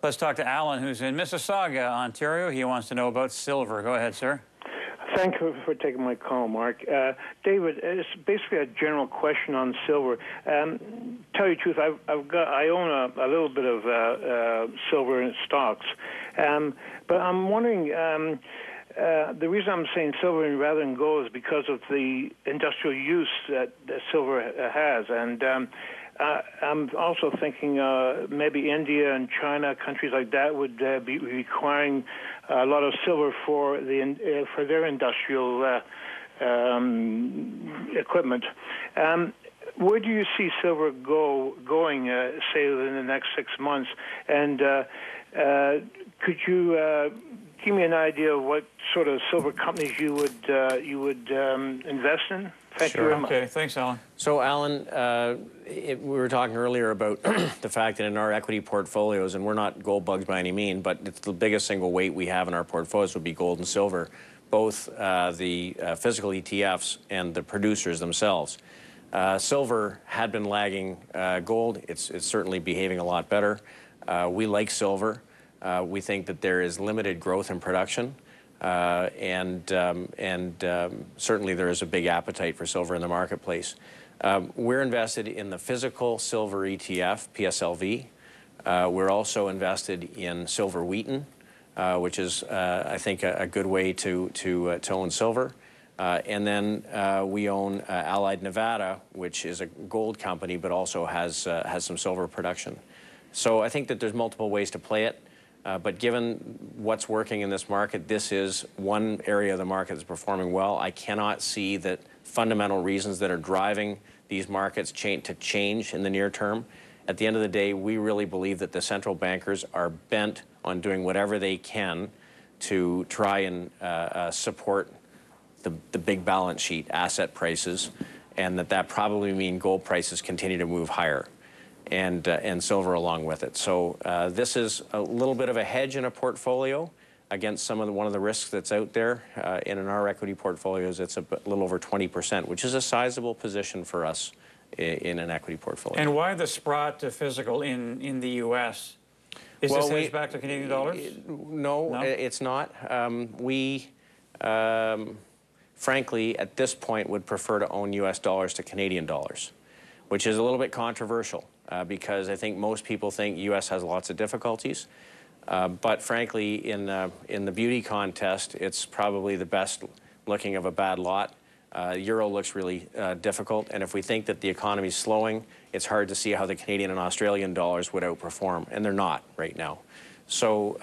Let's talk to Alan, who's in Mississauga, Ontario. He wants to know about silver. Go ahead, sir. Thank you for taking my call, Mark. David, it's basically a general question on silver. Tell you the truth, I own a little bit of silver in stocks, but I'm wondering. The reason I'm saying silver rather than gold is because of the industrial use that silver has, and I'm also thinking maybe India and China, countries like that, would be requiring a lot of silver for their industrial equipment. Where do you see silver going, say, in the next 6 months? And could you give me an idea of what sort of silver companies you would invest in? Thank you very much. Okay, thanks, Alan. So, Alan, we were talking earlier about the fact that in our equity portfolios, and we're not gold bugs by any mean, but it's the biggest single weight we have in our portfolios would be gold and silver, both the physical ETFs and the producers themselves. Silver had been lagging gold. It's certainly behaving a lot better. We like silver. We think that there is limited growth in production. Certainly there is a big appetite for silver in the marketplace. We're invested in the physical silver ETF, PSLV. We're also invested in silver Wheaton, which is, I think, a good way to own silver. And then we own Allied Nevada, which is a gold company, but also has some silver production. So I think that there's multiple ways to play it. But given what's working in this market, this is one area of the market that's performing well. I cannot see that fundamental reasons that are driving these markets to change in the near term. At the end of the day, we really believe that the central bankers are bent on doing whatever they can to try and support the big balance sheet asset prices, and that probably means gold prices continue to move higher. And silver along with it. So this is a little bit of a hedge in a portfolio against one of the risks that's out there. In our equity portfolios, it's a little over 20%, which is a sizable position for us in an equity portfolio. And why the Sprott to physical in the U.S.? Is this hedged back to Canadian dollars? No, it's not. We, frankly, at this point, would prefer to own U.S. dollars to Canadian dollars, which is a little bit controversial. Because I think most people think U.S. has lots of difficulties. But frankly, in the beauty contest, it's probably the best looking of a bad lot. Euro looks really difficult. And if we think that the economy is slowing, it's hard to see how the Canadian and Australian dollars would outperform. And they're not right now. So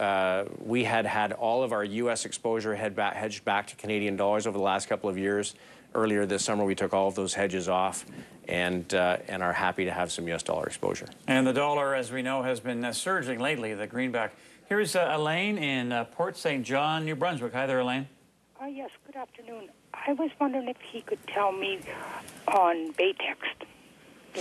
we had all of our U.S. exposure hedged back to Canadian dollars over the last couple of years. Earlier this summer, we took all of those hedges off and are happy to have some U.S. dollar exposure. And the dollar, as we know, has been surging lately, the greenback. Here's Elaine in Port St. John, New Brunswick. Hi there, Elaine. Yes, good afternoon. I was wondering if he could tell me on Baytex,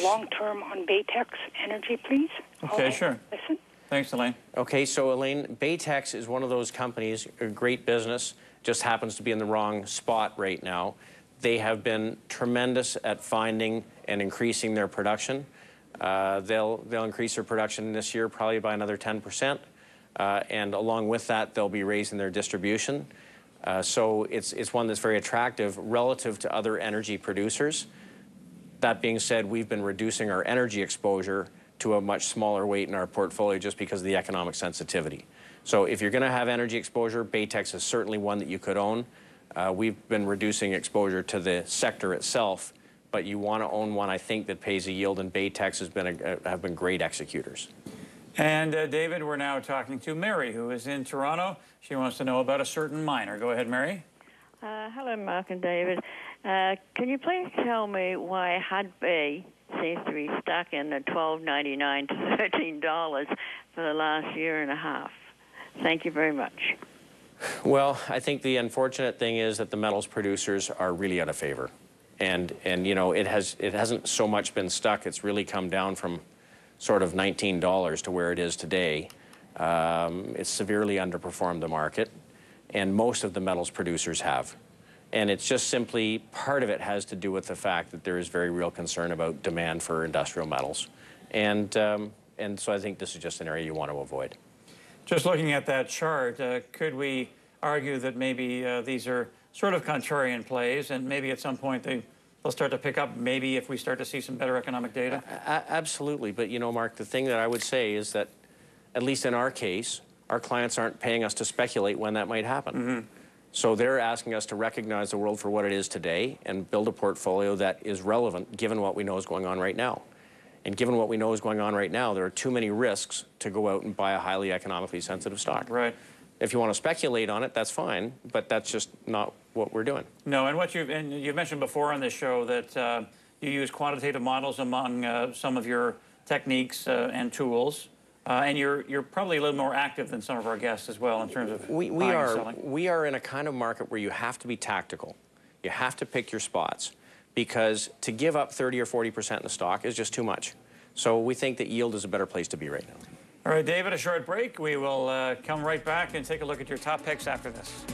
long-term on Baytex Energy, please. Okay, sure. Listen. Thanks, Elaine. Okay, so Elaine, Baytex is one of those companies, a great business, just happens to be in the wrong spot right now. They have been tremendous at finding and increasing their production. They'll increase their production this year probably by another 10%. And along with that, they'll be raising their distribution. So it's one that's very attractive relative to other energy producers. That being said, we've been reducing our energy exposure to a much smaller weight in our portfolio just because of the economic sensitivity. So if you're going to have energy exposure, Baytex is certainly one that you could own. We've been reducing exposure to the sector itself, but you want to own one, I think, that pays a yield, and Baytex have been great executors. And David, we're now talking to Mary, who is in Toronto. She wants to know about a certain miner. Go ahead, Mary. Hello, Mark and David. Can you please tell me why Hudbay seems to be stuck in the $12.99 to $13 for the last year and a half? Thank you very much. Well, I think the unfortunate thing is that the metals producers are really out of favor. And you know, it hasn't so much been stuck. It's really come down from sort of $19 to where it is today. It's severely underperformed the market, and most of the metals producers have. And it's just simply, part of it has to do with the fact that there is very real concern about demand for industrial metals. And so I think this is just an area you want to avoid. Just looking at that chart, could we argue that maybe these are sort of contrarian plays, and maybe at some point they'll start to pick up, maybe if we start to see some better economic data? Absolutely. But, you know, Mark, the thing that I would say is that, at least in our case, our clients aren't paying us to speculate when that might happen. Mm-hmm. So they're asking us to recognize the world for what it is today and build a portfolio that is relevant given what we know is going on right now. And given what we know is going on right now, there are too many risks to go out and buy a highly economically sensitive stock. Right. If you want to speculate on it, that's fine, but that's just not what we're doing. No, and you've mentioned before on this show that you use quantitative models among some of your techniques and tools. And you're probably a little more active than some of our guests as well in terms of buying and selling. We are in a kind of market where you have to be tactical. You have to pick your spots, because to give up 30 or 40% in the stock is just too much. So we think that yield is a better place to be right now. All right, David, a short break. We will come right back and take a look at your top picks after this.